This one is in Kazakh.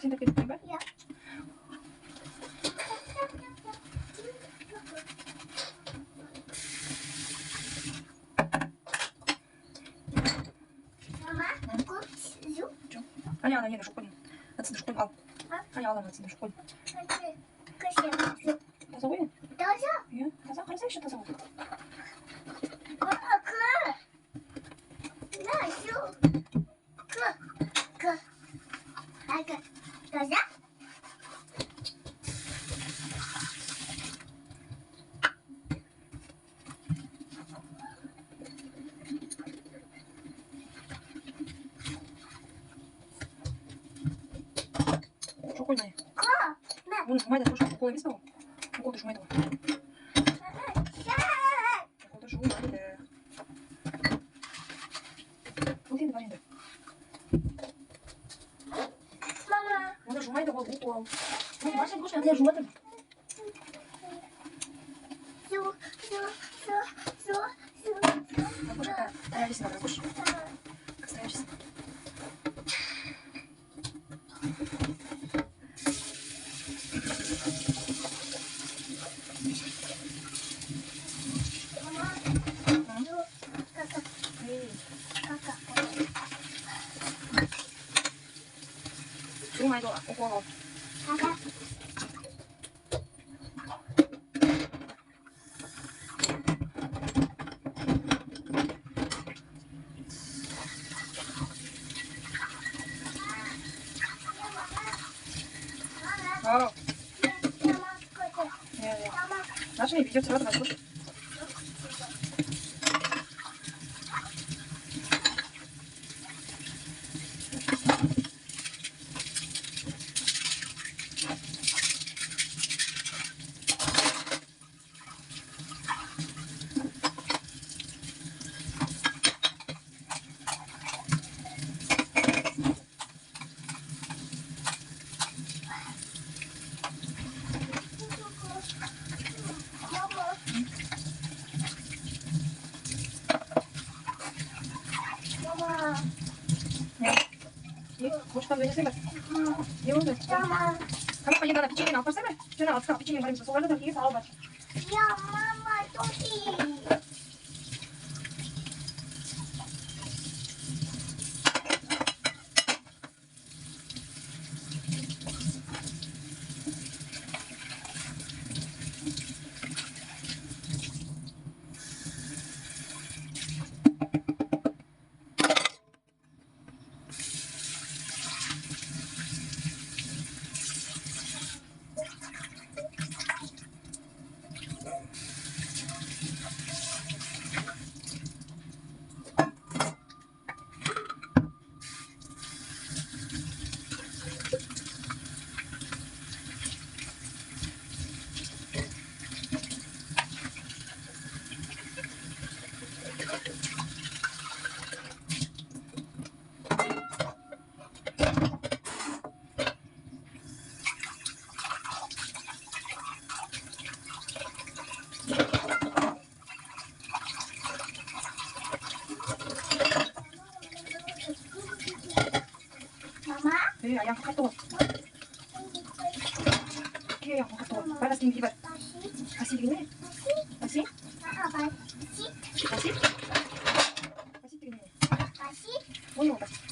Cinta kita coba. Ya. Mama, aku sejuk. Аня, она едет в школе. Отсюда школе. Аня, Алла, отсюда в школе. Таза ой? Таза? Я? Таза? Харза еще таза ой? Таза? Шокольная. Вон, майда, слушай, шоколад есть того? Шоколад же майда. Шоколад же майда. Вот это варенье. Мама. Надо же майда, вот упал. Ну, Маша, слушай, а ты же майда. Вот такая. Старайся, надо, слушай. Старайся. Думай, иду, укол. Вау. Наша не ведет сразу, слушай. Хочешь подвинуть рыбы? Не буду. Kamu pengen ada picingin apa sih? Jangan aku picingin bareng sesuatu lagi salah baca. Ya, mama, Toki. Ayam satu. Oke, ayam satu. Panas tinggi banget. Kasih gini. Kasih. Kasih. Kasih. Kasih gini. Kasih. Mau kasih.